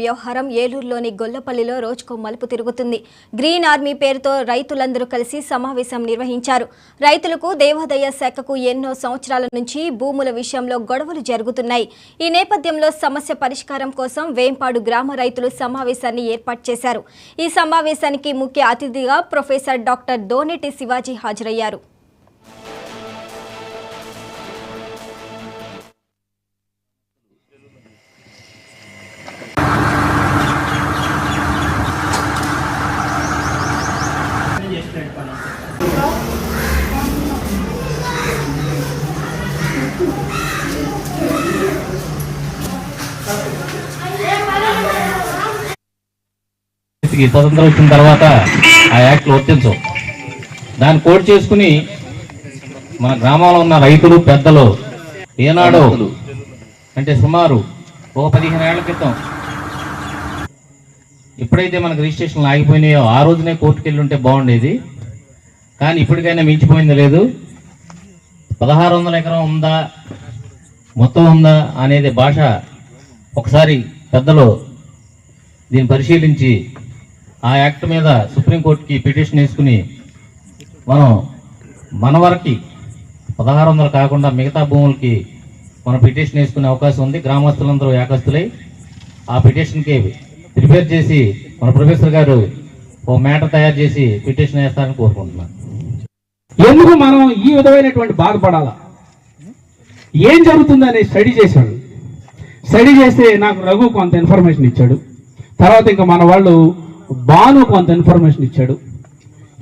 వ్యవహారం ఏలూరులోని గొల్లపల్లిలో రోజుకో మలుపు తిరుగుతుంది. గ్రీన్ ఆర్మీ పేరుతో రైతులందరూ కలిసి సమావేశం నిర్వహించారు. రైతులకు దేవాదాయ శాఖకు ఎన్నో సంవత్సరాల నుంచి భూముల విషయంలో గొడవలు జరుగుతున్నాయి. ఈ నేపథ్యంలో సమస్య పరిష్కారం కోసం వేంపాడు గ్రామ రైతులు సమావేశాన్ని ఏర్పాటు చేశారు. ఈ సమావేశానికి ముఖ్య అతిథిగా ప్రొఫెసర్ డాక్టర్ దోనేటి శివాజీ హాజరయ్యారు. స్వతంత్రం వచ్చిన తర్వాత ఆ యాక్ట్లు వర్తించవు. దాన్ని కోట్ చేసుకుని మన గ్రామంలో ఉన్న రైతులు పెద్దలు ఏనాడు అంటే సుమారు ఒక 15 ఏళ్ల క్రితం ఎప్పుడైతే మనకు రిజిస్ట్రేషన్లు ఆగిపోయినాయో ఆ రోజునే కోర్టుకు వెళ్ళి ఉంటే బాగుండేది. కానీ ఇప్పటికైనా మించిపోయింది లేదు. 1600 ఎకరం ఉందా మొత్తం ఉందా అనేది భాష ఒకసారి పెద్దలు దీన్ని పరిశీలించి ఆ యాక్ట్ మీద సుప్రీంకోర్టుకి పిటిషన్ వేసుకుని మనం మన వరకు 1600 కాకుండా మిగతా భూములకి మనం పిటిషన్ వేసుకునే అవకాశం ఉంది. గ్రామస్తులందరూ ఏకస్తులై ఆ పిటిషన్కి ప్రిపేర్ చేసి మన ప్రొఫెసర్ గారు ఓ మ్యాటర్ తయారు చేసి పిటిషన్ వేస్తారని కోరుకుంటున్నాను. ఎందుకు మనం ఈ విధమైనటువంటి బాధపడాలా? ఏం జరుగుతుందని స్టడీ చేశాడు. స్టడీ చేస్తే నాకు రఘు కొంత ఇన్ఫర్మేషన్ ఇచ్చాడు. తర్వాత ఇంకా మన వాళ్ళు బాను కొంత ఇన్ఫర్మేషన్ ఇచ్చాడు.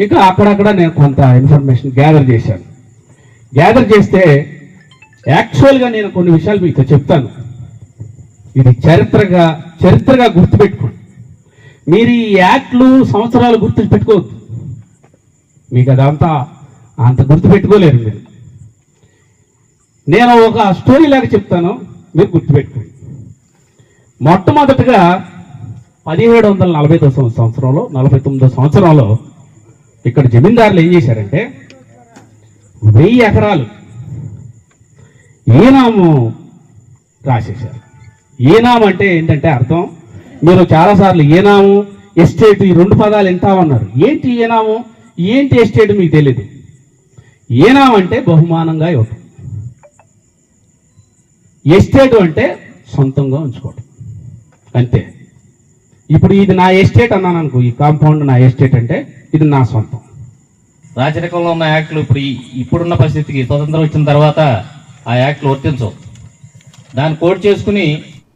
ఇంకా అక్కడక్కడ నేను కొంత ఇన్ఫర్మేషన్ గ్యాదర్ చేశాను. గ్యాదర్ చేస్తే యాక్చువల్గా నేను కొన్ని విషయాలు మీతో చెప్తాను. ఇది చరిత్రగా గుర్తుపెట్టుకోండి. మీరు ఈ యాక్ట్లు సంవత్సరాలు గుర్తు పెట్టుకోవద్దు. మీకు అదంతా అంత గుర్తుపెట్టుకోలేరు మీరు. నేను ఒక స్టోరీ లాగా చెప్తాను, మీరు గుర్తుపెట్టుకోండి. మొట్టమొదటిగా 1749 సంవత్సరంలో 49 సంవత్సరంలో ఇక్కడ జమీందారులు ఏం చేశారంటే 1000 ఎకరాలు ఈనాము రాసేశారు. ఈనాము అంటే ఏంటంటే అర్థం, మీరు చాలాసార్లు ఈనాము ఎస్టేట్ ఈ 2 పదాలు వింటామన్నారు. ఏంటి ఈనాము ఏంటి ఎస్టేట్ మీకు తెలియదు. ఈనాము అంటే బహుమానంగా ఇవ్వటం, ఎస్టేట్ అంటే సొంతంగా ఉంచుకోవటం అంతే. ఇప్పుడు ఇది నా ఎస్టేట్ అన్నాను అనుకో, ఈ కాంపౌండ్ నా ఎస్టేట్ అంటే ఇది నా సొంతం. రాజరికంలో ఉన్న యాక్ట్లు ఇప్పుడున్న పరిస్థితికి స్వతంత్రం వచ్చిన తర్వాత ఆ యాక్ట్లు వర్తించవు. దాన్ని కోట్ చేసుకుని